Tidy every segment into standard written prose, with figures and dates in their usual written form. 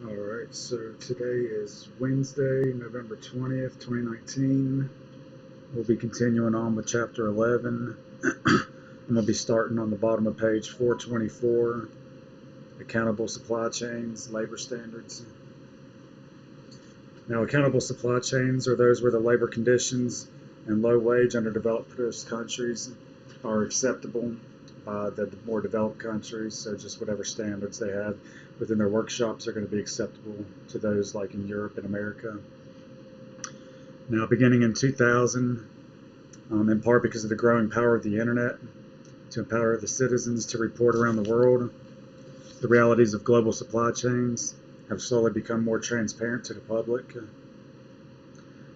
All right, so today is Wednesday, November 20th, 2019. We'll be continuing on with Chapter 11. I'm going to be starting on the bottom of page 424, Accountable Supply Chains, Labor Standards. Now, accountable supply chains are those where the labor conditions and low wage underdeveloped countries are acceptable by the more developed countries, so just whatever standards they have within their workshops are going to be acceptable to those like in Europe and America. Now, beginning in 2000, in part because of the growing power of the internet to empower the citizens to report around the world, the realities of global supply chains have slowly become more transparent to the public.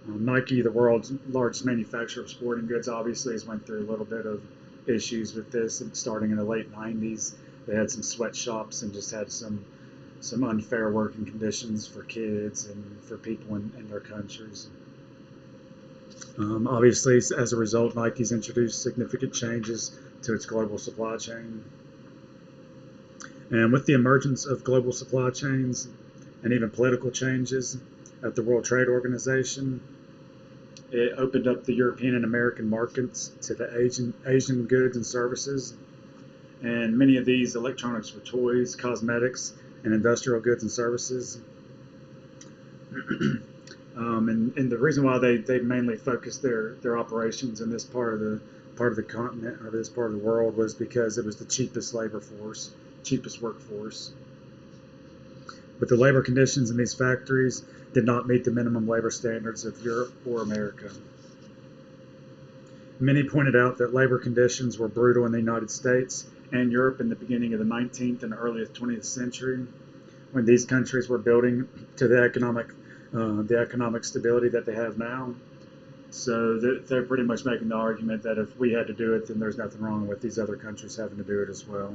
Nike, the world's largest manufacturer of sporting goods, obviously has went through a little bit of issues with this, and starting in the late 90s. They had some sweatshops and just had some unfair working conditions for kids and for people in their countries. Obviously, as a result, Nike's introduced significant changes to its global supply chain. And with the emergence of global supply chains and even political changes at the World Trade Organization, it opened up the European and American markets to the Asian goods and services. And many of these electronics for toys, cosmetics, and industrial goods and services. And the reason why they mainly focused their operations in this part of the continent or this part of the world was because it was the cheapest workforce. But the labor conditions in these factories did not meet the minimum labor standards of Europe or America. Many pointed out that labor conditions were brutal in the United States and Europe in the beginning of the 19th and early 20th century, when these countries were building to the economic stability that they have now. So they're pretty much making the argument that if we had to do it, then there's nothing wrong with these other countries having to do it as well.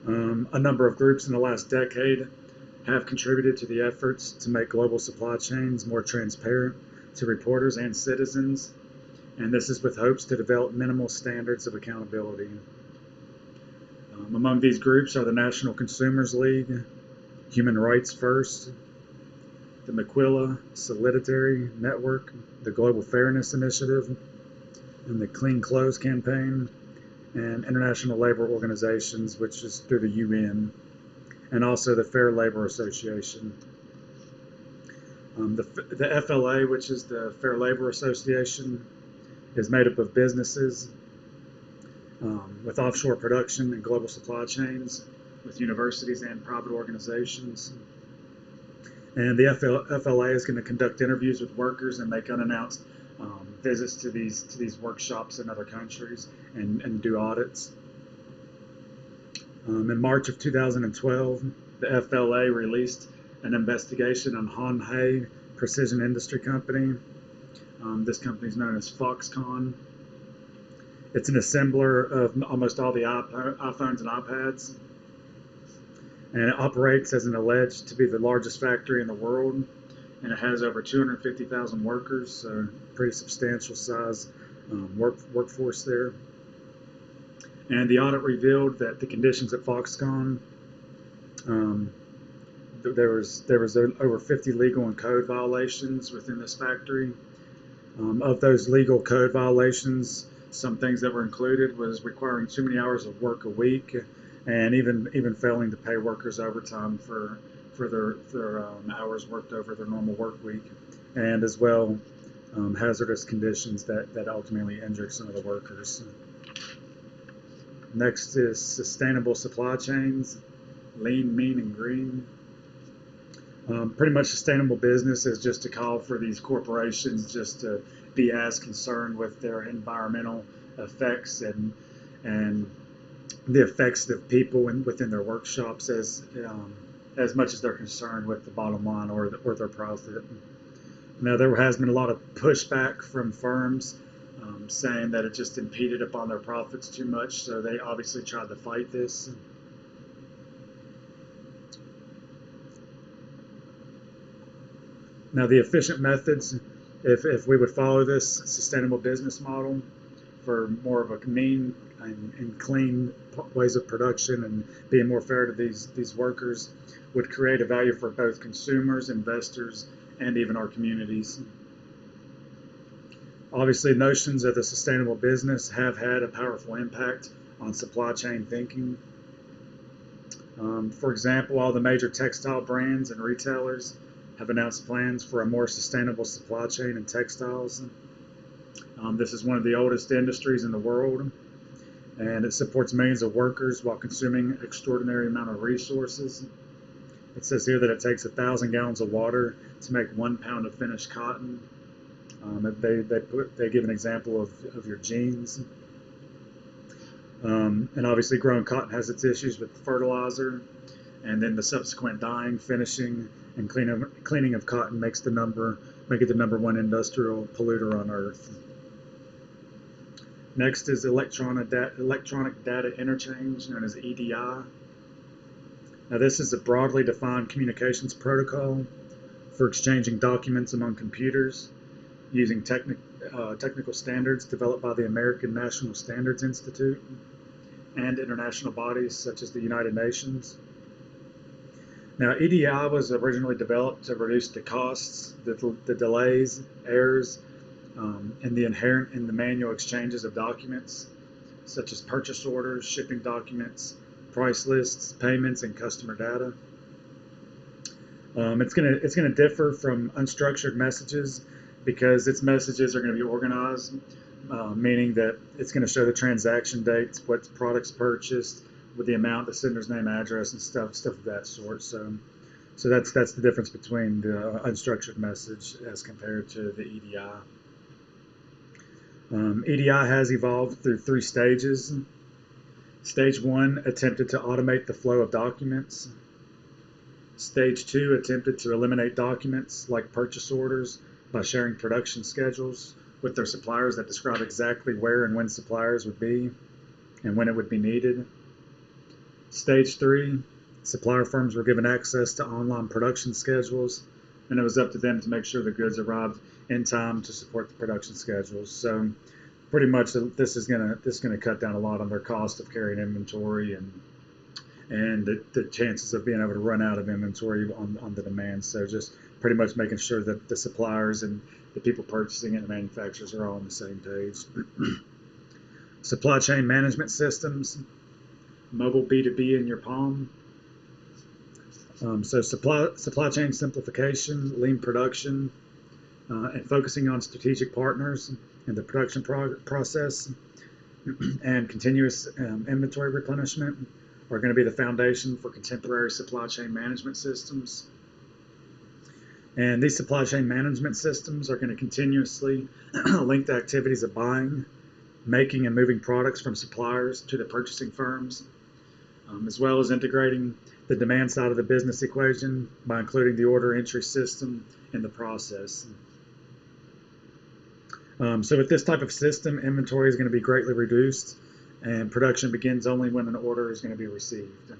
A number of groups in the last decade have contributed to the efforts to make global supply chains more transparent to reporters and citizens, and this is with hopes to develop minimal standards of accountability. Among these groups are the National Consumers League, Human Rights First, the Maquila Solidarity Network, the Global Fairness Initiative, and the Clean Clothes Campaign, and international labor organizations, which is through the UN, and also the Fair Labor Association. The FLA, which is the Fair Labor Association, is made up of businesses with offshore production and global supply chains, with universities and private organizations. And the FLA is going to conduct interviews with workers and make unannounced visits to these workshops in other countries and do audits. In March of 2012, the FLA released an investigation on Hon Precision Industry Company. This company is known as Foxconn. It's an assembler of almost all the iPhones and iPads, and it operates as an alleged to be the largest factory in the world, and it has over 250,000 workers, so pretty substantial size workforce there. And the audit revealed that the conditions at Foxconn, there was over 50 legal and code violations within this factory. Of those legal code violations, some things that were included was requiring too many hours of work a week, and even failing to pay workers overtime for their hours worked over their normal work week, and as well hazardous conditions that ultimately injured some of the workers. Next is sustainable supply chains, lean, mean, and green. Pretty much sustainable business is just a call for these corporations just to be as concerned with their environmental effects and the effects of people within their workshops as much as they're concerned with the bottom line or their profit. Now, there has been a lot of pushback from firms saying that it just impeded upon their profits too much, so they obviously tried to fight this. Now, the efficient methods, if we would follow this sustainable business model for more of a mean and clean ways of production and being more fair to these workers would create a value for both consumers, investors, and even our communities. Obviously, notions of the sustainable business have had a powerful impact on supply chain thinking. For example, all the major textile brands and retailers have announced plans for a more sustainable supply chain in textiles. This is one of the oldest industries in the world, and it supports millions of workers while consuming an extraordinary amount of resources. It says here that it takes 1,000 gallons of water to make 1 pound of finished cotton. They give an example of your jeans. And obviously growing cotton has its issues with fertilizer, and then the subsequent dyeing, finishing, and cleaning of cotton make it the #1 industrial polluter on Earth. Next is electronic data interchange, known as EDI. Now this is a broadly defined communications protocol for exchanging documents among computers using technical standards developed by the American National Standards Institute and international bodies such as the United Nations. Now, EDI was originally developed to reduce the costs, the delays, errors, and the inherent in the manual exchanges of documents, such as purchase orders, shipping documents, price lists, payments, and customer data. It's gonna differ from unstructured messages because its messages are going to be organized, meaning that it's going to show the transaction dates, what products purchased, with the amount, the sender's name, address, and stuff of that sort. So that's the difference between the unstructured message as compared to the EDI. EDI has evolved through 3 stages. Stage 1 attempted to automate the flow of documents. Stage 2 attempted to eliminate documents like purchase orders by sharing production schedules with their suppliers that describe exactly where and when suppliers would be and when it would be needed. Stage 3, supplier firms were given access to online production schedules, and it was up to them to make sure the goods arrived in time to support the production schedules. So pretty much this is gonna cut down a lot on their cost of carrying inventory and the chances of being able to run out of inventory on the demand. So just pretty much making sure that the suppliers and the people purchasing it and the manufacturers are all on the same page. Supply chain management systems, mobile B2B in your palm. So supply chain simplification, lean production, and focusing on strategic partners in the production process, and continuous inventory replenishment are going to be the foundation for contemporary supply chain management systems. And these supply chain management systems are going to continuously link the activities of buying, making, and moving products from suppliers to the purchasing firms, as well as integrating the demand side of the business equation by including the order entry system in the process. So with this type of system, inventory is going to be greatly reduced, and production begins only when an order is going to be received.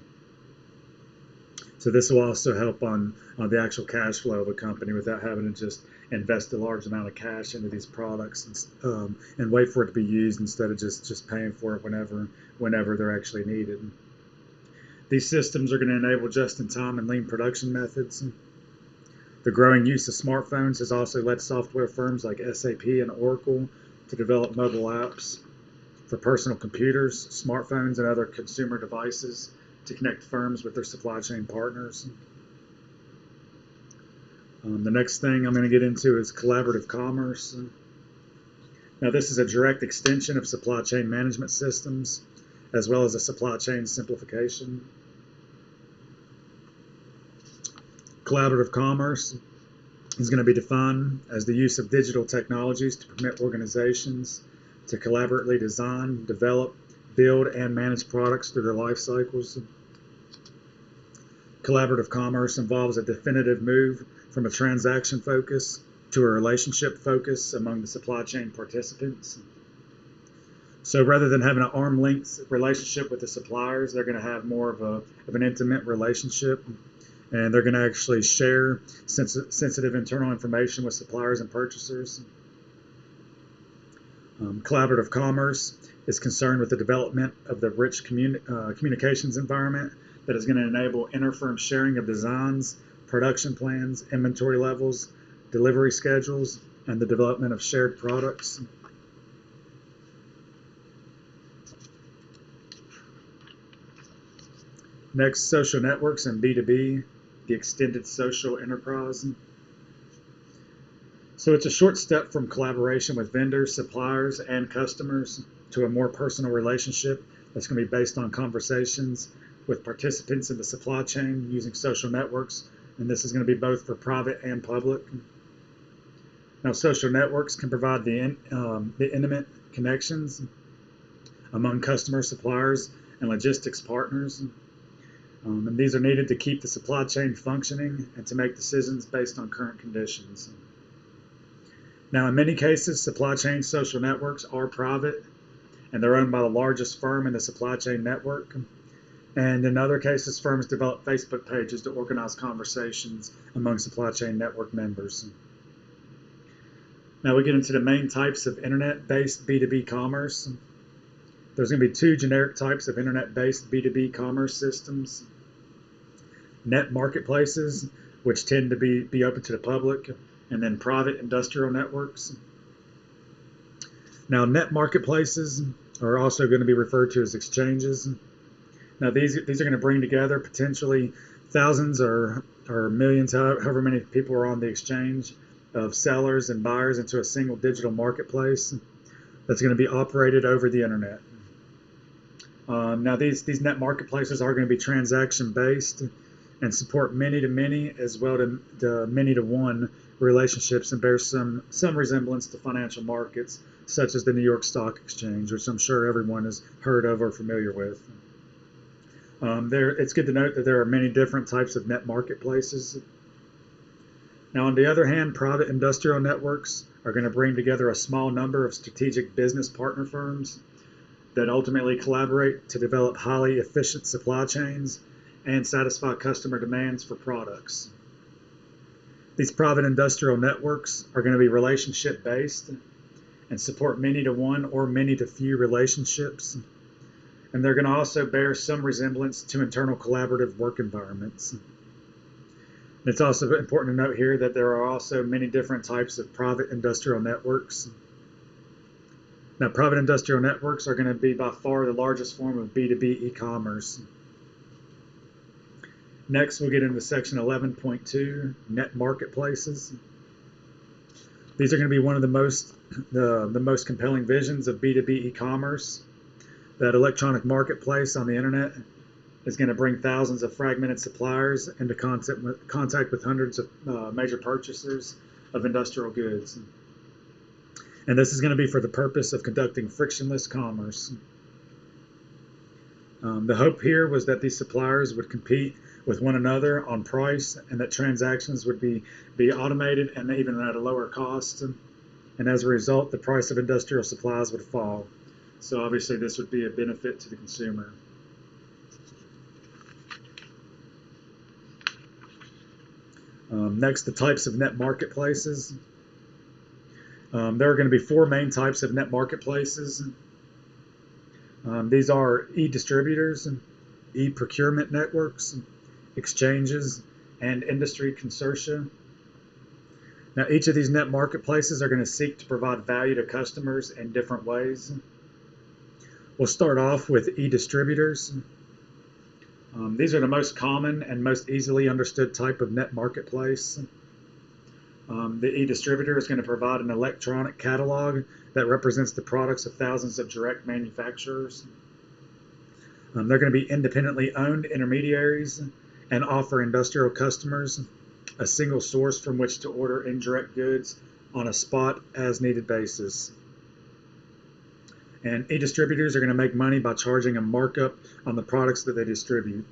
So this will also help on the actual cash flow of a company without having to just invest a large amount of cash into these products and wait for it to be used instead of just paying for it whenever they're actually needed. These systems are going to enable just-in-time and lean production methods. The growing use of smartphones has also led software firms like SAP and Oracle to develop mobile apps for personal computers, smartphones, and other consumer devices to connect firms with their supply chain partners. The next thing I'm going to get into is collaborative commerce. Now, this is a direct extension of supply chain management systems, as well as a supply chain simplification. Collaborative commerce is going to be defined as the use of digital technologies to permit organizations to collaboratively design, develop, build, and manage products through their life cycles. Collaborative commerce involves a definitive move from a transaction focus to a relationship focus among the supply chain participants. So rather than having an arm's length relationship with the suppliers, they're going to have more of an intimate relationship, and they're going to actually share sensitive internal information with suppliers and purchasers. Collaborative commerce is concerned with the development of the rich communications environment that is going to enable inter-firm sharing of designs, production plans, inventory levels, delivery schedules, and the development of shared products. Next, social networks and B2B, the extended social enterprise. So it's a short step from collaboration with vendors, suppliers, and customers to a more personal relationship that's going to be based on conversations with participants in the supply chain using social networks. And this is going to be both for private and public. Now, social networks can provide the intimate connections among customers, suppliers, and logistics partners. And these are needed to keep the supply chain functioning and to make decisions based on current conditions. Now, in many cases, supply chain social networks are private, and they're owned by the largest firm in the supply chain network. And in other cases, firms develop Facebook pages to organize conversations among supply chain network members. Now we get into the main types of internet-based B2B commerce. There's going to be two generic types of internet-based B2B commerce systems. Net marketplaces, which tend to be open to the public, and then private industrial networks. Now, net marketplaces are also going to be referred to as exchanges. Now, these are going to bring together potentially thousands or millions, however many people are on the exchange, of sellers and buyers into a single digital marketplace that's going to be operated over the internet. Now, these net marketplaces are going to be transaction-based and support many-to-many as well to the many-to-one relationships and bear some resemblance to financial markets, such as the New York Stock Exchange, which I'm sure everyone has heard of or familiar with. It's good to note that there are many different types of net marketplaces. Now, on the other hand, private industrial networks are going to bring together a small number of strategic business partner firms that ultimately collaborate to develop highly efficient supply chains and satisfy customer demands for products. These private industrial networks are going to be relationship-based and support many-to-one or many-to-few relationships. And they're going to also bear some resemblance to internal collaborative work environments. It's also important to note here that there are also many different types of private industrial networks. Now, private industrial networks are going to be by far the largest form of B2B e-commerce. Next, we'll get into section 11.2, net marketplaces. These are going to be one of the most compelling visions of B2B e-commerce. That electronic marketplace on the internet is going to bring thousands of fragmented suppliers into contact with hundreds of major purchasers of industrial goods. And this is going to be for the purpose of conducting frictionless commerce. The hope here was that these suppliers would compete with one another on price and that transactions would be automated and even at a lower cost. And as a result, the price of industrial supplies would fall. So obviously this would be a benefit to the consumer. Next, the types of net marketplaces. There are going to be four main types of net marketplaces. These are e-distributors, e-procurement networks, exchanges, and industry consortia. Now, each of these net marketplaces are going to seek to provide value to customers in different ways. We'll start off with e-distributors. These are the most common and most easily understood type of net marketplace. The e-distributor is going to provide an electronic catalog that represents the products of thousands of direct manufacturers. They're going to be independently owned intermediaries and offer industrial customers a single source from which to order indirect goods on a spot as needed basis. And e-distributors are going to make money by charging a markup on the products that they distribute.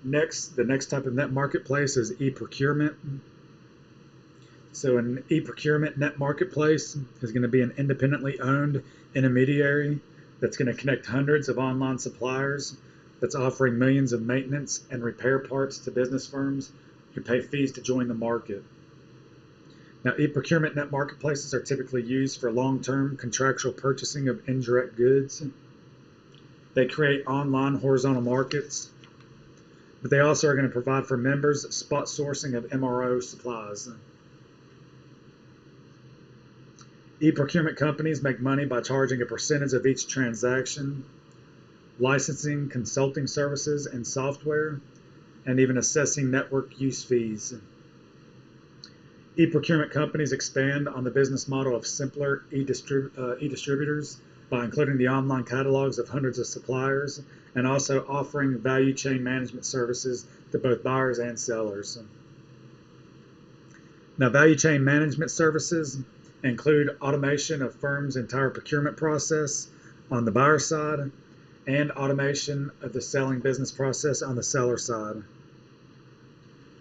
Next, the next type of net marketplace is e-procurement. So an e-procurement net marketplace is going to be an independently owned intermediary that's going to connect hundreds of online suppliers that's offering millions of maintenance and repair parts to business firms who pay fees to join the market. Now, e-procurement net marketplaces are typically used for long-term contractual purchasing of indirect goods. They create online horizontal markets, but they also are going to provide for members spot sourcing of MRO supplies. E-procurement companies make money by charging a percentage of each transaction, licensing, consulting services, and software, and even assessing network use fees. E-procurement companies expand on the business model of simpler e-distributors by including the online catalogs of hundreds of suppliers and also offering value chain management services to both buyers and sellers. Now, value chain management services include automation of firms' entire procurement process on the buyer side and automation of the selling business process on the seller side.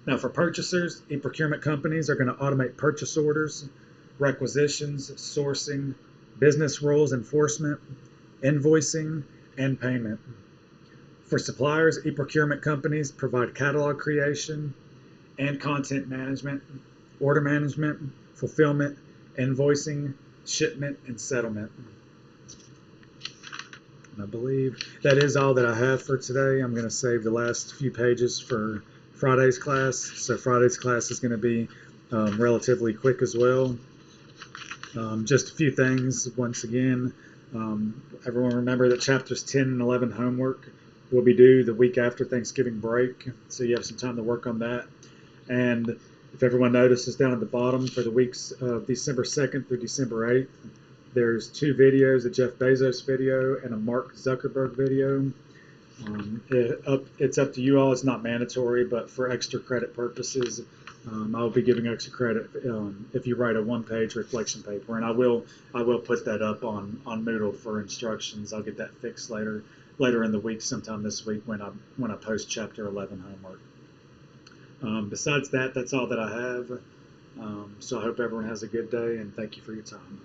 Now, for purchasers, e-procurement companies are going to automate purchase orders, requisitions, sourcing, business rules enforcement, invoicing, and payment. For suppliers, e-procurement companies provide catalog creation and content management, order management, fulfillment, invoicing, shipment, and settlement. And I believe that is all that I have for today. I'm going to save the last few pages for Friday's class. So Friday's class is going to be relatively quick as well. Just a few things. Once again, everyone remember that chapters 10 and 11 homework will be due the week after Thanksgiving break. So you have some time to work on that. And if everyone notices down at the bottom for the weeks of December 2nd through December 8th, there's 2 videos, a Jeff Bezos video and a Mark Zuckerberg video. It's up to you all. It's not mandatory, but for extra credit purposes, I'll be giving extra credit if you write a 1-page reflection paper, and I will put that up on Moodle for instructions. I'll get that fixed later in the week, sometime this week when I post chapter 11 homework. Besides that, that's all that I have. So I hope everyone has a good day, and thank you for your time.